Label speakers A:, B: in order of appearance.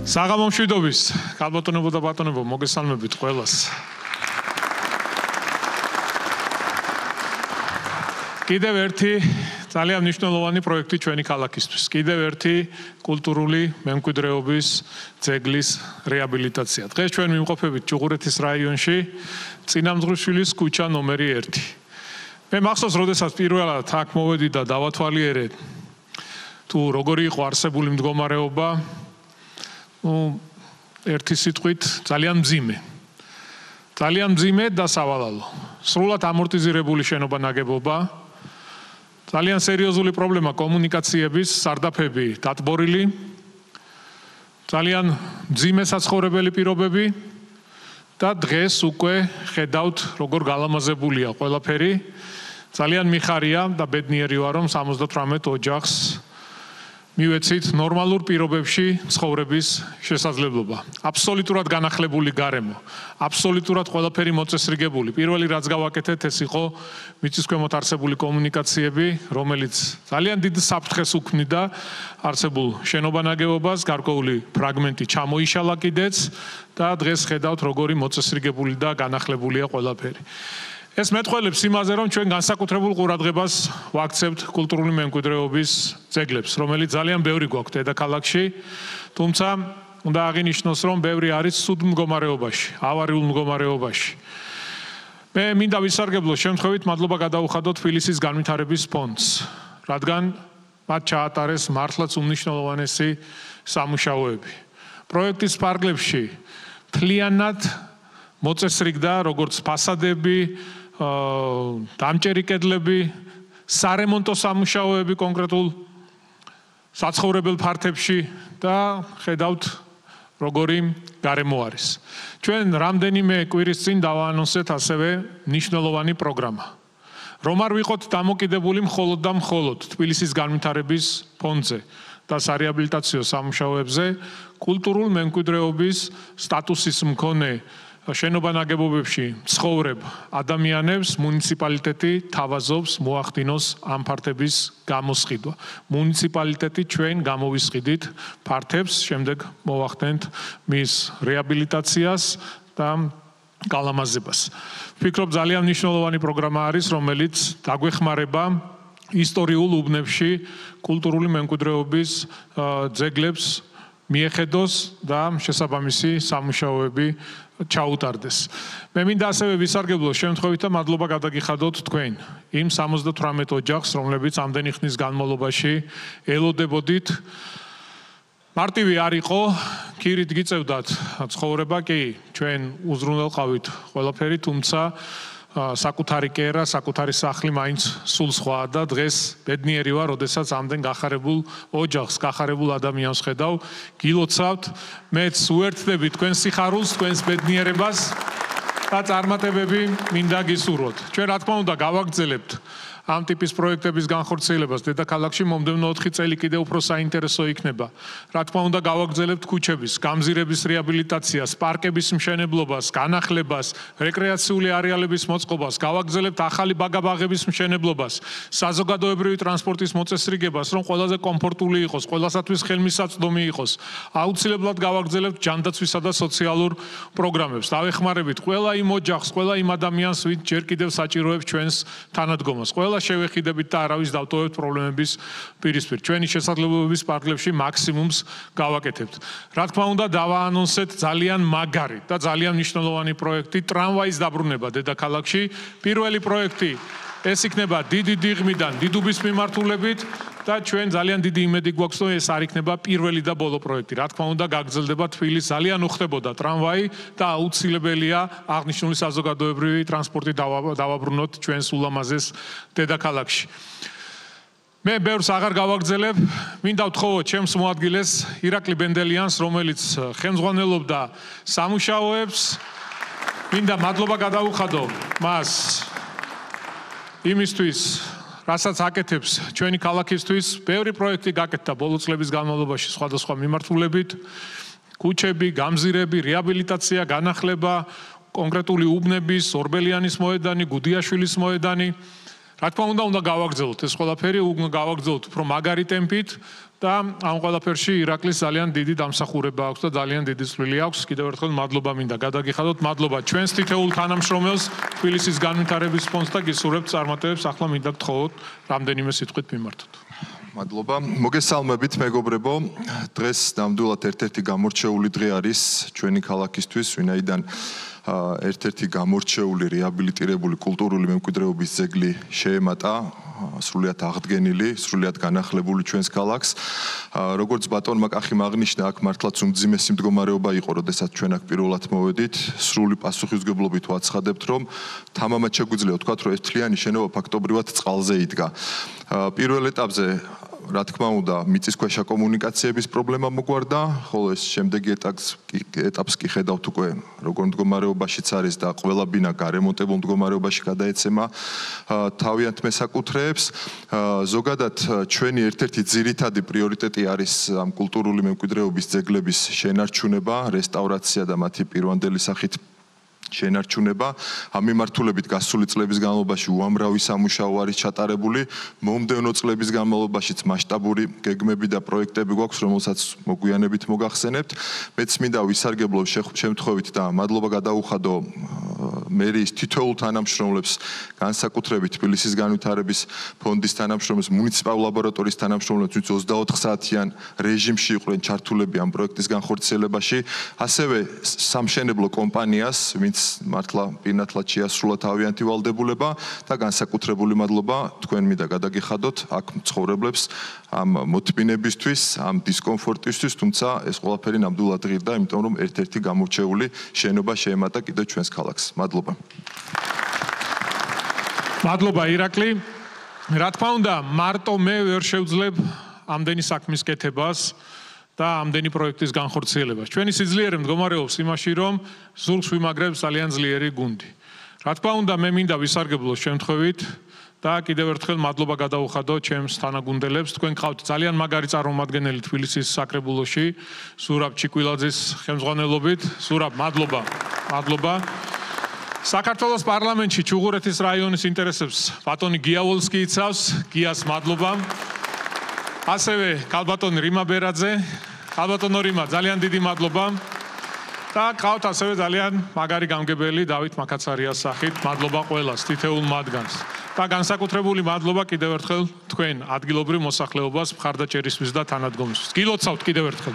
A: საღამომშვიდობის, ქალბატონებო და ბატონებო, მოგესალმებით ყველას. კიდევ ერთი ძალიან მნიშვნელოვანი პროექტი ჩვენი ქალაქისთვის. კიდევ ერთი კულტურული მემკვიდრეობის ძეგლის რეაბილიტაცია. დღეს ჩვენ ვიმყოფებით ჭუღურეთის რაიონში, წინამძღვრიშვილის ქუჩა ნომერი 1. მე მახსოვს, როდესაც პირველად აქ მოვედი და დავათვალიერე თუ როგორი იყო არსებული მდგომარეობა, ერთი სიტყვით ძალიან მძიმე. ძალიან მძიმე და სავალალო. სრულად ამორტიზირებული შენობა ნაგებობა, ძალიან სერიოზული პრობლემა კომუნიკაციების, სარდაფები დატბორილი, ძალიან მძიმე საცხოვრებელი პირობები და დღეს უკვე ხედავთ, როგორ გალამაზებულია ყველაფერი. ძალიან მიხარია და ბედნიერი ვარ, რომ 78 ოჯახს მივეცით ნორმალურ პირობებში ცხოვრების შესაძლებლობა. აბსოლუტურად განახლებული გარემო, აბსოლუტურად ყველაფერი მოწესრიგებული. პირველი რაც გავაკეთეთ, ეს იყო მიწისქვემოთ არსებული კომუნიკაციები, რომელიც ძალიან დიდ საფრთხეს უქმნიდა არსებულ შენობანაგებობას, გარკვეული ფრაგმენტი ჩამოიშალა კიდეც და დღეს ხედავთ, როგორი მოწესრიგებული და განახლებულია ყველაფერი. ეს მეტყველებს იმაზე, რომ ჩვენ განსაკუთრებულ ყურადღებას ვაქცევთ კულტურული მემკვიდრეობის ძეგლებს, რომელიც ძალიან ბევრი გვაქვს დედაქალაქში, თუმცა უნდა აღინიშნოს, რომ ბევრი არის ცუდ მდგომარეობაში, ავარიულ მდგომარეობაში. მე მინდა ვისარგებლო შემთხვევით მადლობა გადაუხადო თბილისის განვითარების ფონდს, რადგან მათ ჩაატარეს მართლაც უმნიშვნელოვანესი სამუშაოები. პროექტის ფარგლებში მთლიანად მოწესრიგდა როგორც ფასადები, დამჭერი კედლები, სარემონტო სამუშაოები კონკრეტულ საცხოვრებელ ფართებში და ხედავთ როგორი გარემო არის. ჩვენ რამდენიმე კვირის წინ დავაანონსეთ ასევე მნიშვნელოვანი პროგრამა. რომ არ ვიყოთ დამოკიდებული მხოლოდ და მხოლოდ თბილისის განვითარების ფონდზე და სარეაბილიტაციო სამუშაოებზე, კულტურულ მემკვიდრეობის სტატუსის მქონე შენობანაგებობებში ცხოვრებ ადამიანებს მუნიციპალიტეტი თავაზობს მოახდინოს ამ ფართების გამოსყიდვა. მუნიციპალიტეტი ჩვენ გამოვისყიდით ფართებს, შემდეგ მოვახდენთ მის რეაბილიტაციას და გალამაზებას. ვფიქრობ, ძალიან მნიშვნელოვანი პროგრამა არის, რომელიც დაგვეხმარება ისტორიულ უბნებში კულტურული მემკვიდრეობის ძეგლებს მიეხედოს და შესაბამისი სამუშაოები ჩაუტარდეს. მე მინდა ასევე ვისარგებლო შემთხვევით და მადლობა გადაგიხადოთ თქვენ იმ 78 ოჯახს, რომლებიც ამდენი ხნის განმავლობაში ელოდებოდით. მარტივი არ იყო, ქირით გიწევდათ ცხოვრება, კი, ჩვენ უზრუნველყავით ყველაფერი, თუმცა საკუთარი კერა, საკუთარი სახლი მაინც სულ სხვაა და დღეს ბედნიერი ვარ, როდესაც ამდენ გახარებულ ოჯახს, გახარებულ ადამიანს ხედავ, გილოცავთ, მეც უერთდები თქვენ სიხარულს, თქვენს ბედნიერებას და წარმატებები მინდა გისურვოთ. ჩვენ რა თქმა უნდა გავაგრძელებთ ამ ტიპის პროექტების განხორციელებას დედაქალაქში მომდევნო 4 წელი კიდევ უფრო საინტერესო იქნება. რა თქმა უნდა გავაგრძელებთ ქუჩების, გამზირების რეაბილიტაციას, პარკების მშენებლობას, განახლებას, რეკრეაციული არეალების მოწყობას, გავაგრძელებთ ახალი ბაგაბაღების მშენებლობას, საზოგადოებრივი ტრანსპორტის მოწესრიგებას, რომ ყველაზე კომფორტული იყოს, ყველასათვის ხელმისაწვდომი იყოს. აუცილებლად გავაგრძელებთ ჯანდაცვისა და სოციალურ პროგრამებს. დავეხმარებით ყველა იმ ოჯახს, ყველა იმ ადამიანს, ვინც ჯერ კიდევ საჭიროებს ჩვენს თანადგომას. ყველა შევეხიდებით და არავის დავტოვებთ პრობლემების პირისპირ. ჩვენი შესაძლებლობების პარკლებში მაქსიმუმს გავაკეთებთ. რა თქმა უნდა, დავაანონსეთ ძალიან მაგარი და ძალიან მნიშვნელოვანი პროექტი ტრამვაის დაბრუნება დედაქალაქში. პირველი პროექტი ეს იქნება დიდი დიღმიდან დიდუბის მიმართულებით და ჩვენ ძალიან დიდი იმედი გვაქვს, რომ ეს არ იქნება პირველი და ბოლო პროექტი. რა თქმა უნდა, გაგრძელდება თბილისს ძალიან უხდებოდა ტრამვაი და აუცილებელია აღნიშნული საზოგადოებრივი ტრანსპორტი დავაბრუნოთ ჩვენს ულამაზეს დედაქალაქში. მე ბევრს აღარ გავაგრძელებ, მინდა ვთხოვოთ ჩემს მოადგილეს ირაკლი ბენდელიანს, რომელიც ხელმძღვანელობდა სამუშაოებს. მინდა მადლობა გადაუხადო მას იმისთვის, რასაც აკეთებს ჩვენი ქალაქისთვის. ბევრი პროექტი გაკეთდა ბოლო წლების განმავლობაში სხვადასხვა მიმართულებით, ქუჩები, გამზირები, რეაბილიტაცია, განახლება, კონკრეტული უბნების, ორბელიანის მოედანი, გუდიაშვილის მოედანი. რა თქმა უნდა გავაგრძელოთ ეს ყველაფერი, უნდა გავაგრძელოთ უფრო მაგარი ტემპით და ამ ყველაფერში ირაკლის ძალიან დიდი დამსახურება აქვს და ძალიან დიდი წვლილი აქვს. კიდევ ერთხელ მადლობა მინდა გადაგიხადოთ, მადლობა ჩვენს თითოეულ თანამშრომელს, თბილისის განვითარების ფონდს და გისურვებთ წარმატებებს. ახლა მინდა გთხოვოთ რამდენიმე სიტყვით მიმართოთ.
B: მადლობა. მოგესალმებით მეგობრებო. დღეს ნამდვილად ერთ-ერთი გამორჩეული დღე არის ჩვენი ქალაქისთვის, ვინაიდან ერთ-ერთი გამორჩეული რეაბილიტირებული კულტურული მემკვიდრეობის ძეგლი შეემატა, სრულიად აღდგენილი, სრულიად განახლებული ჩვენს ქალაქს. როგორც ბატონმა კახიმ აღნიშნა, აქ მართლაც უმძიმესი მდგომარეობა იყო, როდესაც ჩვენ აქ პირველად მოვედით. სრული პასუხისმგებლობით ვაცხადებთ, რომ თამამად შეგვიძლია ვთქვათ, რომ ერთთლიანი შენობა ფაქტობრივად წყალზე იდგა. პირველ ეტაპზე რა თქმა უნდა, მიწისქვეშა კომუნიკაციების პრობლემა მოგვარდა, ხოლო ეს შემდეგი ეტაპს კი ხედავთ უკვე, როგორ მდგომარეობაშიც არის და ყველა ბინა გარემონტებულ მდგომარეობაში გადაეცემა თავიანთ მესაკუთრეებს. ზოგადად ჩვენი ერთ-ერთი ძირითადი პრიორიტეტი არის ამ კულტურული მემკვიდრეობის ძეგლების შენარჩუნება, რესტავრაცია და მათი პირვანდელი სახით შენარჩუნება. ამ მიმართულებით გასული წლების განმავლობაში უამრავი სამუშაო არის ჩატარებული. მომდევნო წლების განმავლობაშიც მასშტაბური გეგმები და პროექტები გვაქვს, რომელსაც მოგვიანებით მოგახსენებთ. მეც მინდა ვისარგებლო შემთხვევით და მადლობა გადაუხადო მერიის თითოეულ თანამშრომლებს, განსაკუთრებით თბილისის განვითარების ფონდის თანამშრომლებს, მუნიციპალურ ლაბორატორიის თანამშრომლებს, ვინც 24 საათიან რეჟიმში იყვნენ ჩართულები ამ პროექტის განხორციელებაში, ასევე სამშენებლო კომპანიას, ვინც მართლა პირნათლად შეასრულა თავიანთი ვალდებულება და განსაკუთრებული მადლობა თქვენ მინდა გადაგიხადოთ აქ მცხოვრებლებს ამ მოთმინებისთვის, ამ დისკომფორტისთვის, თუმცა ეს ყველაფერი ნამდვილად ღირდა, იმიტომ რომ ერთ-ერთი გამორჩეული შენობა შეემატა კიდევ ჩვენს ქალაქს. მადლობა.
A: მადლობა ირაკლი. რა თქმა უნდა, მარტო მე ვერ შევძლებ ამდენი საქმის კეთებას და ამდენი პროექტის განხორციელებას. ჩვენი სიძლიერე მდგომარეობს იმაში, რომ სულს ვიმაგრებს ძალიან ძლიერი გუნდი. რა თქმა უნდა, მე მინდა ვისარგებლო შემთხვევით და კიდევ ერთხელ მადლობა გადაუხადო ჩემს თანაგუნდელებს. თქვენ გყავთ ძალიან მაგარი წარმომადგენელი თბილისის საკრებულოში, სურაბ ჩიკვილაძის ხელმძღვანელობით. სურაბ, მადლობა. მადლობა. საქართველოს პარლამენტში ჩუღურეთის რაიონის ინტერესებს ბატონი გიავოლსკი იცავს. გიას მადლობა. ასევე ქალბატონი რიმა ბერაძე, ქალბატონო რიმა, ძალიან დიდი მადლობა. და გყავთ ასევე ძალიან მაგარი გამგებელი დავით მაკაცარიას სახით. მადლობა ყველას, თითოეულ მათგანს. და განსაკუთრებული მადლობა კიდევ ერთხელ თქვენ ადგილობრივ მოსახლეობას მხარდაჭერისთვის და თანადგომისთვის. გილოცავთ კიდევ ერთხელ.